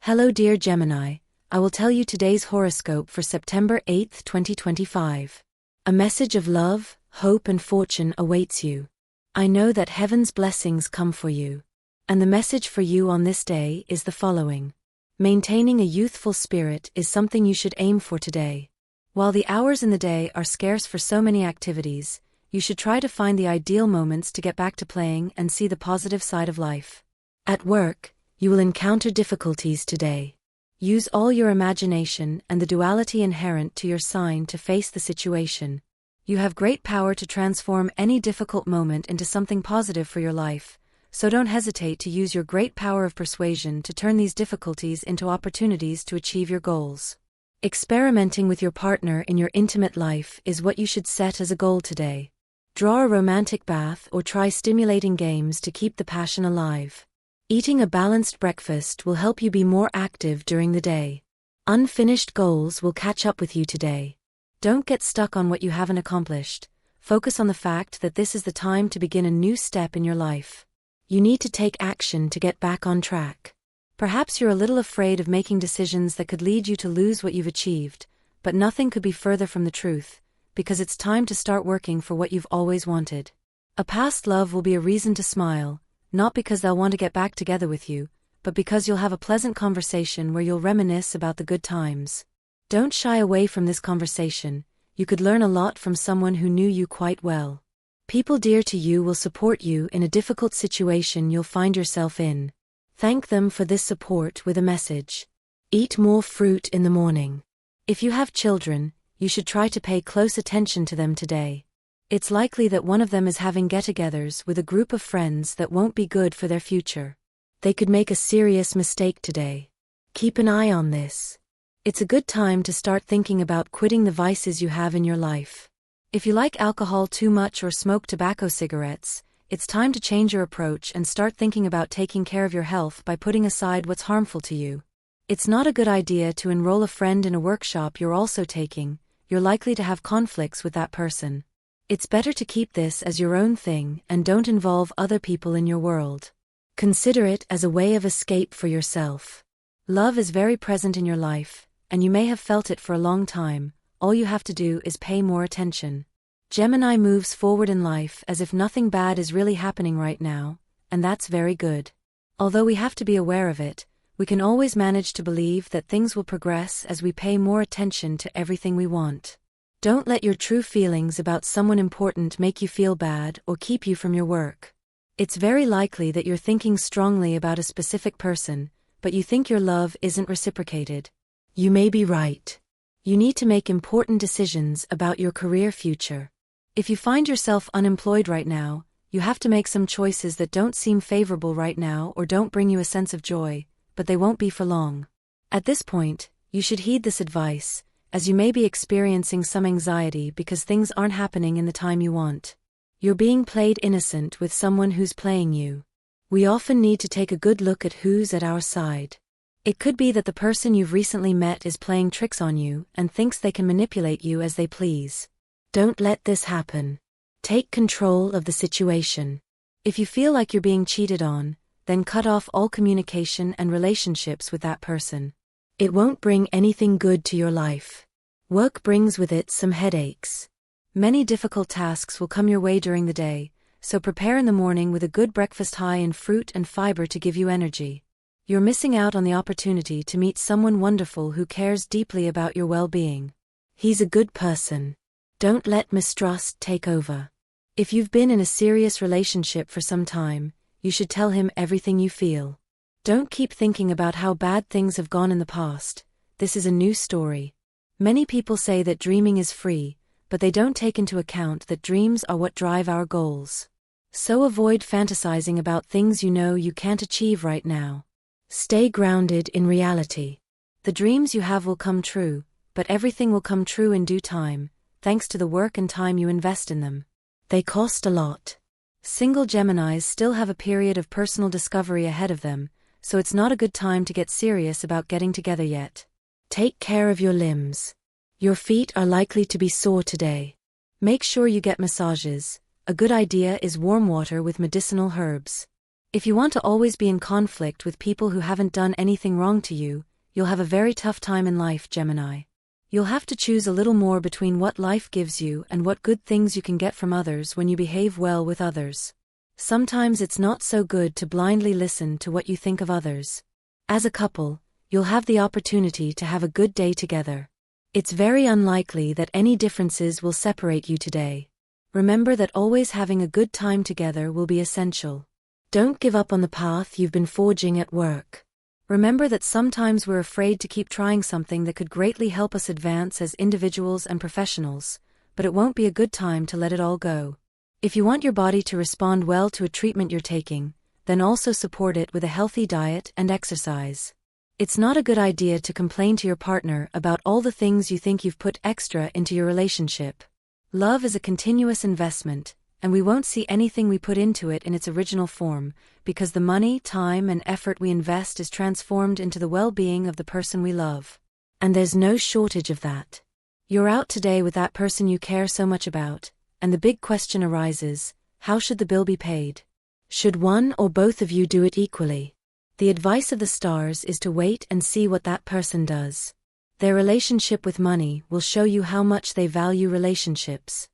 Hello dear Gemini, I will tell you today's horoscope for September 8, 2025. A message of love, hope and fortune awaits you. I know that heaven's blessings come for you. And the message for you on this day is the following. Maintaining a youthful spirit is something you should aim for today. While the hours in the day are scarce for so many activities, you should try to find the ideal moments to get back to playing and see the positive side of life. At work, you will encounter difficulties today. Use all your imagination and the duality inherent to your sign to face the situation. You have great power to transform any difficult moment into something positive for your life, so don't hesitate to use your great power of persuasion to turn these difficulties into opportunities to achieve your goals. Experimenting with your partner in your intimate life is what you should set as a goal today. Draw a romantic bath or try stimulating games to keep the passion alive. Eating a balanced breakfast will help you be more active during the day. Unfinished goals will catch up with you today. Don't get stuck on what you haven't accomplished. Focus on the fact that this is the time to begin a new step in your life. You need to take action to get back on track. Perhaps you're a little afraid of making decisions that could lead you to lose what you've achieved, but nothing could be further from the truth, because it's time to start working for what you've always wanted. A past love will be a reason to smile, not because they'll want to get back together with you, but because you'll have a pleasant conversation where you'll reminisce about the good times. Don't shy away from this conversation. You could learn a lot from someone who knew you quite well. People dear to you will support you in a difficult situation you'll find yourself in. Thank them for this support with a message. Eat more fruit in the morning. If you have children, you should try to pay close attention to them today. It's likely that one of them is having get-togethers with a group of friends that won't be good for their future. They could make a serious mistake today. Keep an eye on this. It's a good time to start thinking about quitting the vices you have in your life. If you like alcohol too much or smoke tobacco cigarettes, it's time to change your approach and start thinking about taking care of your health by putting aside what's harmful to you. It's not a good idea to enroll a friend in a workshop you're also taking. You're likely to have conflicts with that person. It's better to keep this as your own thing and don't involve other people in your world. Consider it as a way of escape for yourself. Love is very present in your life, and you may have felt it for a long time. All you have to do is pay more attention. Gemini moves forward in life as if nothing bad is really happening right now, and that's very good. Although we have to be aware of it, we can always manage to believe that things will progress as we pay more attention to everything we want. Don't let your true feelings about someone important make you feel bad or keep you from your work. It's very likely that you're thinking strongly about a specific person, but you think your love isn't reciprocated. You may be right. You need to make important decisions about your career future. If you find yourself unemployed right now, you have to make some choices that don't seem favorable right now or don't bring you a sense of joy, but they won't be for long. At this point, you should heed this advice, as you may be experiencing some anxiety because things aren't happening in the time you want. You're being played innocent with someone who's playing you. We often need to take a good look at who's at our side. It could be that the person you've recently met is playing tricks on you and thinks they can manipulate you as they please. Don't let this happen. Take control of the situation. If you feel like you're being cheated on, then cut off all communication and relationships with that person. It won't bring anything good to your life. Work brings with it some headaches. Many difficult tasks will come your way during the day, so prepare in the morning with a good breakfast high in fruit and fiber to give you energy. You're missing out on the opportunity to meet someone wonderful who cares deeply about your well-being. He's a good person. Don't let mistrust take over. If you've been in a serious relationship for some time, you should tell him everything you feel. Don't keep thinking about how bad things have gone in the past. This is a new story. Many people say that dreaming is free, but they don't take into account that dreams are what drive our goals. So avoid fantasizing about things you know you can't achieve right now. Stay grounded in reality. The dreams you have will come true, but everything will come true in due time, thanks to the work and time you invest in them. They cost a lot. Single Geminis still have a period of personal discovery ahead of them, so it's not a good time to get serious about getting together yet. Take care of your limbs. Your feet are likely to be sore today. Make sure you get massages. A good idea is warm water with medicinal herbs. If you want to always be in conflict with people who haven't done anything wrong to you, you'll have a very tough time in life, Gemini. You'll have to choose a little more between what life gives you and what good things you can get from others when you behave well with others. Sometimes it's not so good to blindly listen to what you think of others. As a couple, you'll have the opportunity to have a good day together. It's very unlikely that any differences will separate you today. Remember that always having a good time together will be essential. Don't give up on the path you've been forging at work. Remember that sometimes we're afraid to keep trying something that could greatly help us advance as individuals and professionals, but it won't be a good time to let it all go. If you want your body to respond well to a treatment you're taking, then also support it with a healthy diet and exercise. It's not a good idea to complain to your partner about all the things you think you've put extra into your relationship. Love is a continuous investment, and we won't see anything we put into it in its original form, because the money, time, and effort we invest is transformed into the well-being of the person we love. And there's no shortage of that. You're out today with that person you care so much about, and the big question arises, how should the bill be paid? Should one or both of you do it equally? The advice of the stars is to wait and see what that person does. Their relationship with money will show you how much they value relationships.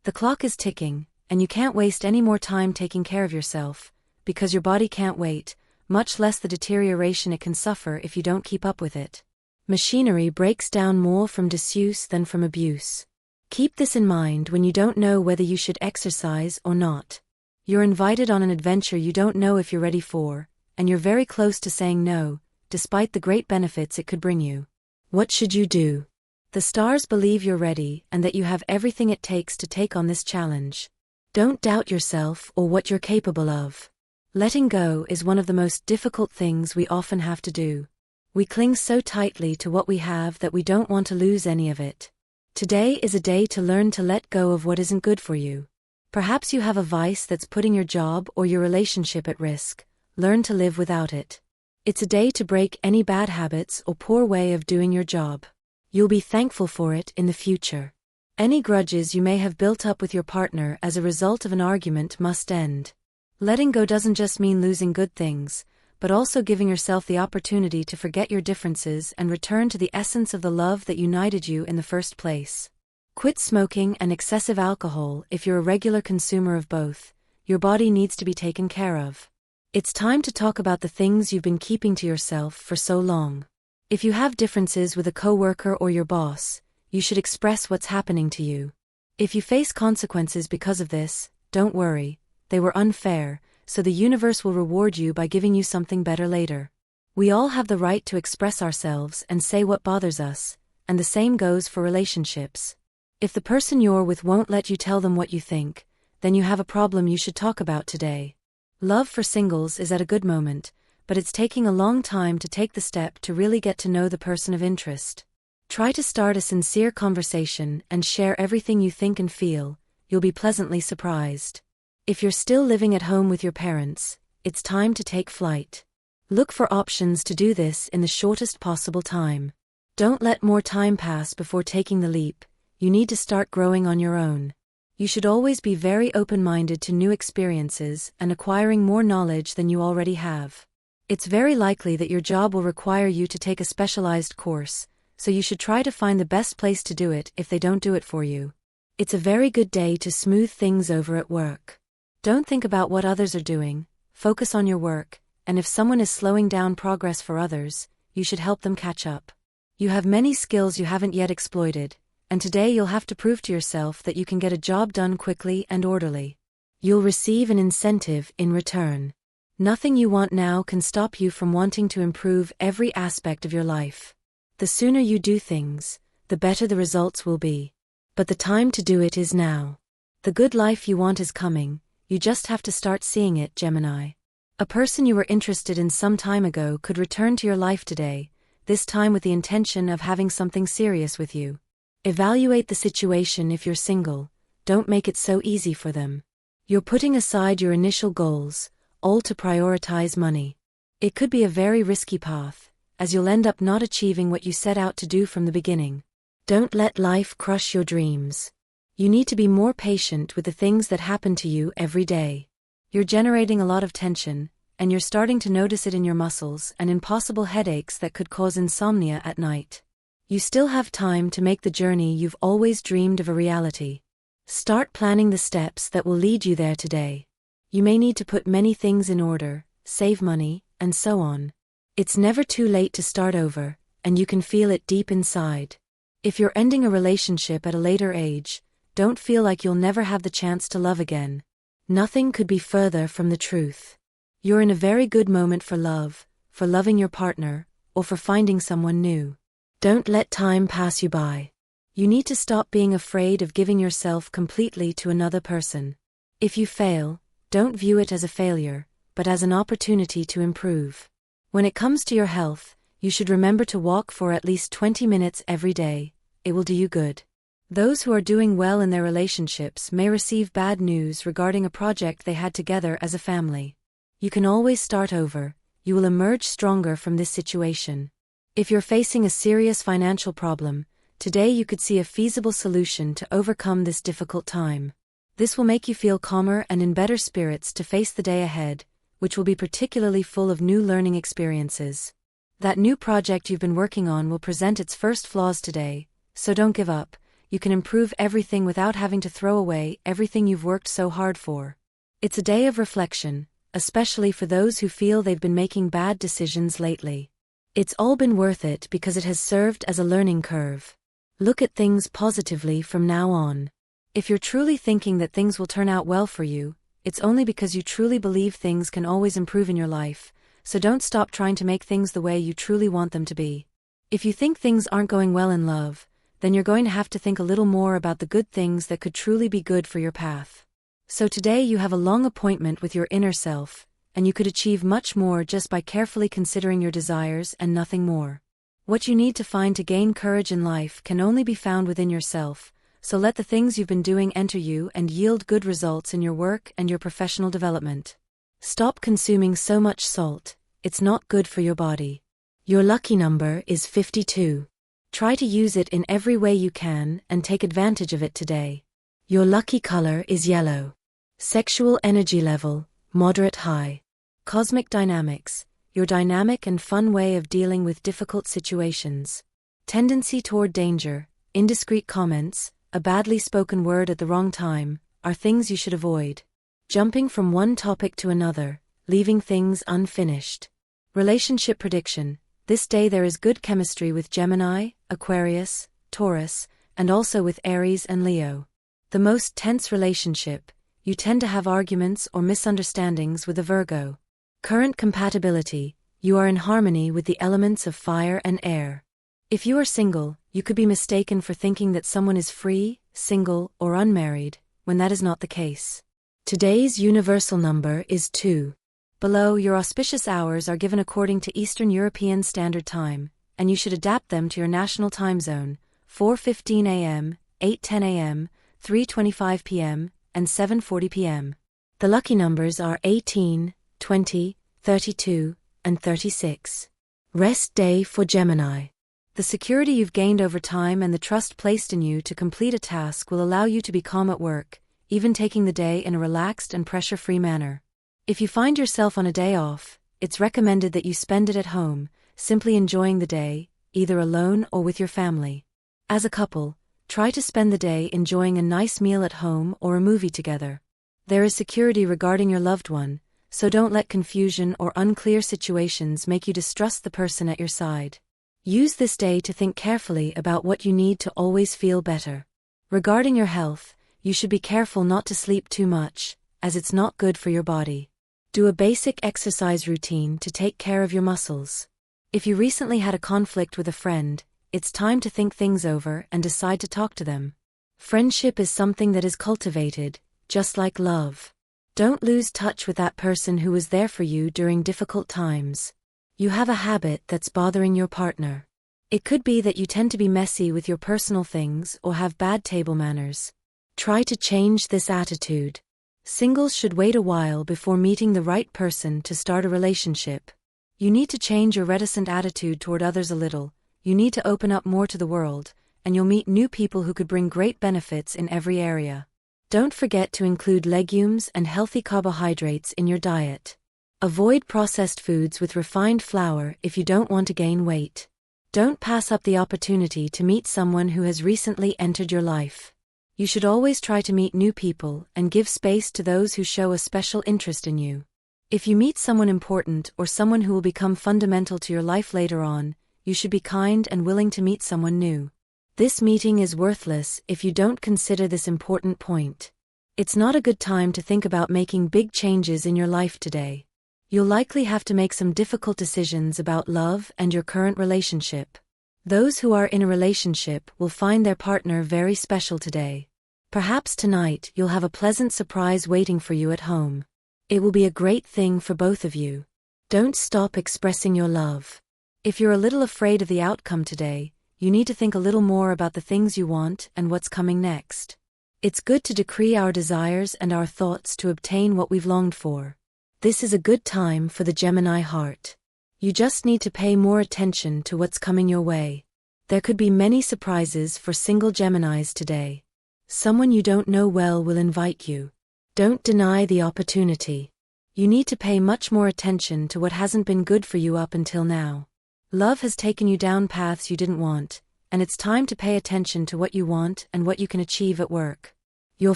The clock is ticking, and you can't waste any more time taking care of yourself, because your body can't wait, much less the deterioration it can suffer if you don't keep up with it. Machinery breaks down more from disuse than from abuse. Keep this in mind when you don't know whether you should exercise or not. You're invited on an adventure you don't know if you're ready for, and you're very close to saying no, despite the great benefits it could bring you. What should you do? The stars believe you're ready and that you have everything it takes to take on this challenge. Don't doubt yourself or what you're capable of. Letting go is one of the most difficult things we often have to do. We cling so tightly to what we have that we don't want to lose any of it. Today is a day to learn to let go of what isn't good for you. Perhaps you have a vice that's putting your job or your relationship at risk. Learn to live without it. It's a day to break any bad habits or poor way of doing your job. You'll be thankful for it in the future. Any grudges you may have built up with your partner as a result of an argument must end. Letting go doesn't just mean losing good things, but also giving yourself the opportunity to forget your differences and return to the essence of the love that united you in the first place. Quit smoking and excessive alcohol if you're a regular consumer of both. Your body needs to be taken care of. It's time to talk about the things you've been keeping to yourself for so long. If you have differences with a coworker or your boss, you should express what's happening to you. If you face consequences because of this, don't worry, they were unfair, so the universe will reward you by giving you something better later. We all have the right to express ourselves and say what bothers us, and the same goes for relationships. If the person you're with won't let you tell them what you think, then you have a problem you should talk about today. Love for singles is at a good moment, but it's taking a long time to take the step to really get to know the person of interest. Try to start a sincere conversation and share everything you think and feel. You'll be pleasantly surprised. If you're still living at home with your parents, it's time to take flight. Look for options to do this in the shortest possible time. Don't let more time pass before taking the leap. You need to start growing on your own. You should always be very open-minded to new experiences and acquiring more knowledge than you already have. It's very likely that your job will require you to take a specialized course, so you should try to find the best place to do it if they don't do it for you. It's a very good day to smooth things over at work. Don't think about what others are doing, focus on your work, and if someone is slowing down progress for others, you should help them catch up. You have many skills you haven't yet exploited, and today you'll have to prove to yourself that you can get a job done quickly and orderly. You'll receive an incentive in return. Nothing you want now can stop you from wanting to improve every aspect of your life. The sooner you do things, the better the results will be. But the time to do it is now. The good life you want is coming, you just have to start seeing it, Gemini. A person you were interested in some time ago could return to your life today, this time with the intention of having something serious with you. Evaluate the situation if you're single, don't make it so easy for them. You're putting aside your initial goals, all to prioritize money. It could be a very risky path, as you'll end up not achieving what you set out to do from the beginning. Don't let life crush your dreams. You need to be more patient with the things that happen to you every day. You're generating a lot of tension, and you're starting to notice it in your muscles and in possible headaches that could cause insomnia at night. You still have time to make the journey you've always dreamed of a reality. Start planning the steps that will lead you there today. You may need to put many things in order, save money, and so on. It's never too late to start over, and you can feel it deep inside. If you're ending a relationship at a later age, don't feel like you'll never have the chance to love again. Nothing could be further from the truth. You're in a very good moment for love, for loving your partner, or for finding someone new. Don't let time pass you by. You need to stop being afraid of giving yourself completely to another person. If you fail, don't view it as a failure, but as an opportunity to improve. When it comes to your health, you should remember to walk for at least 20 minutes every day. It will do you good. Those who are doing well in their relationships may receive bad news regarding a project they had together as a family. You can always start over. You will emerge stronger from this situation. If you're facing a serious financial problem, today you could see a feasible solution to overcome this difficult time. This will make you feel calmer and in better spirits to face the day ahead, which will be particularly full of new learning experiences. That new project you've been working on will present its first flaws today, so don't give up. You can improve everything without having to throw away everything you've worked so hard for. It's a day of reflection, especially for those who feel they've been making bad decisions lately. It's all been worth it because it has served as a learning curve. Look at things positively from now on. If you're truly thinking that things will turn out well for you, it's only because you truly believe things can always improve in your life, so don't stop trying to make things the way you truly want them to be. If you think things aren't going well in love, then you're going to have to think a little more about the good things that could truly be good for your path. So today you have a long appointment with your inner self, and you could achieve much more just by carefully considering your desires and nothing more. What you need to find to gain courage in life can only be found within yourself, so let the things you've been doing enter you and yield good results in your work and your professional development. Stop consuming so much salt, it's not good for your body. Your lucky number is 52. Try to use it in every way you can and take advantage of it today. Your lucky color is yellow. Sexual energy level, moderate high. Cosmic dynamics, your dynamic and fun way of dealing with difficult situations. Tendency toward danger, indiscreet comments, a badly spoken word at the wrong time, are things you should avoid. Jumping from one topic to another, leaving things unfinished. Relationship prediction, this day there is good chemistry with Gemini, Aquarius, Taurus, and also with Aries and Leo. The most tense relationship, you tend to have arguments or misunderstandings with a Virgo. Current compatibility, you are in harmony with the elements of fire and air. If you are single, you could be mistaken for thinking that someone is free, single, or unmarried, when that is not the case. Today's universal number is 2. Below, your auspicious hours are given according to Eastern European Standard Time, and you should adapt them to your national time zone: 4:15 a.m., 8:10 a.m., 3:25 p.m., and 7:40 p.m. The lucky numbers are 18, 20, 32, and 36. Rest day for Gemini. The security you've gained over time and the trust placed in you to complete a task will allow you to be calm at work, even taking the day in a relaxed and pressure-free manner. If you find yourself on a day off, it's recommended that you spend it at home, simply enjoying the day, either alone or with your family. As a couple, try to spend the day enjoying a nice meal at home or a movie together. There is security regarding your loved one, so don't let confusion or unclear situations make you distrust the person at your side. Use this day to think carefully about what you need to always feel better. Regarding your health, you should be careful not to sleep too much, as it's not good for your body. Do a basic exercise routine to take care of your muscles. If you recently had a conflict with a friend, it's time to think things over and decide to talk to them. Friendship is something that is cultivated, just like love. Don't lose touch with that person who was there for you during difficult times. You have a habit that's bothering your partner. It could be that you tend to be messy with your personal things or have bad table manners. Try to change this attitude. Singles should wait a while before meeting the right person to start a relationship. You need to change your reticent attitude toward others a little. You need to open up more to the world, and you'll meet new people who could bring great benefits in every area. Don't forget to include legumes and healthy carbohydrates in your diet. Avoid processed foods with refined flour if you don't want to gain weight. Don't pass up the opportunity to meet someone who has recently entered your life. You should always try to meet new people and give space to those who show a special interest in you. If you meet someone important or someone who will become fundamental to your life later on, you should be kind and willing to meet someone new. This meeting is worthless if you don't consider this important point. It's not a good time to think about making big changes in your life today. You'll likely have to make some difficult decisions about love and your current relationship. Those who are in a relationship will find their partner very special today. Perhaps tonight you'll have a pleasant surprise waiting for you at home. It will be a great thing for both of you. Don't stop expressing your love. If you're a little afraid of the outcome today, you need to think a little more about the things you want and what's coming next. It's good to decree our desires and our thoughts to obtain what we've longed for. This is a good time for the Gemini heart. You just need to pay more attention to what's coming your way. There could be many surprises for single Geminis today. Someone you don't know well will invite you. Don't deny the opportunity. You need to pay much more attention to what hasn't been good for you up until now. Love has taken you down paths you didn't want, and it's time to pay attention to what you want and what you can achieve at work. Your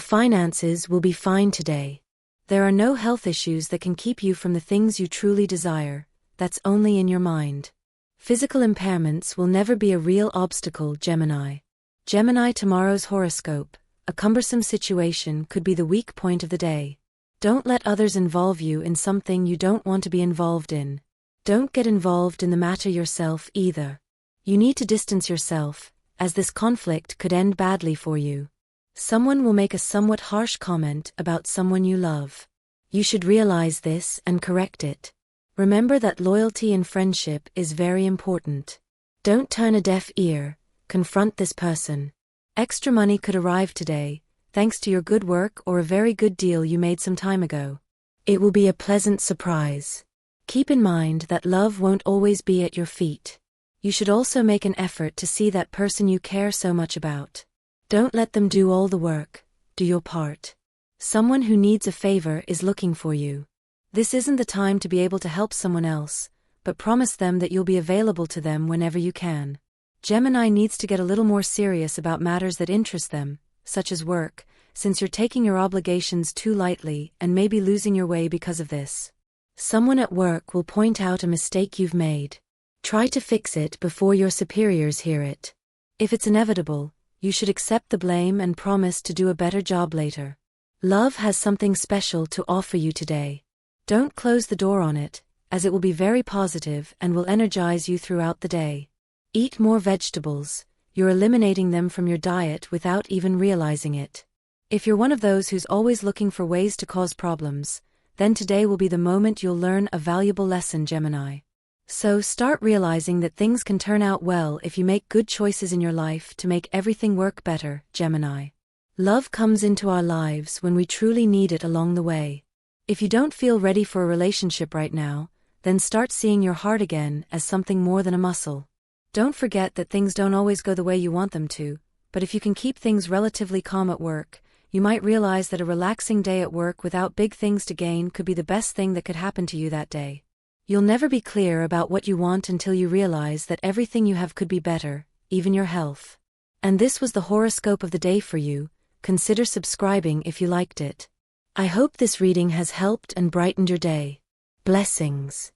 finances will be fine today. There are no health issues that can keep you from the things you truly desire. That's only in your mind. Physical impairments will never be a real obstacle, Gemini. Gemini, tomorrow's horoscope. A cumbersome situation could be the weak point of the day. Don't let others involve you in something you don't want to be involved in. Don't get involved in the matter yourself either. You need to distance yourself, as this conflict could end badly for you. Someone will make a somewhat harsh comment about someone you love. You should realize this and correct it. Remember that loyalty in friendship is very important. Don't turn a deaf ear, confront this person. Extra money could arrive today, thanks to your good work or a very good deal you made some time ago. It will be a pleasant surprise. Keep in mind that love won't always be at your feet. You should also make an effort to see that person you care so much about. Don't let them do all the work, do your part. Someone who needs a favor is looking for you. This isn't the time to be able to help someone else, but promise them that you'll be available to them whenever you can. Gemini needs to get a little more serious about matters that interest them, such as work, since you're taking your obligations too lightly and may be losing your way because of this. Someone at work will point out a mistake you've made. Try to fix it before your superiors hear it. If it's inevitable, you should accept the blame and promise to do a better job later. Love has something special to offer you today. Don't close the door on it, as it will be very positive and will energize you throughout the day. Eat more vegetables. You're eliminating them from your diet without even realizing it. If you're one of those who's always looking for ways to cause problems, then today will be the moment you'll learn a valuable lesson, Gemini. So start realizing that things can turn out well if you make good choices in your life to make everything work better, Gemini. Love comes into our lives when we truly need it along the way. If you don't feel ready for a relationship right now, then start seeing your heart again as something more than a muscle. Don't forget that things don't always go the way you want them to, but if you can keep things relatively calm at work, you might realize that a relaxing day at work without big things to gain could be the best thing that could happen to you that day. You'll never be clear about what you want until you realize that everything you have could be better, even your health. And this was the horoscope of the day for you. Consider subscribing if you liked it. I hope this reading has helped and brightened your day. Blessings.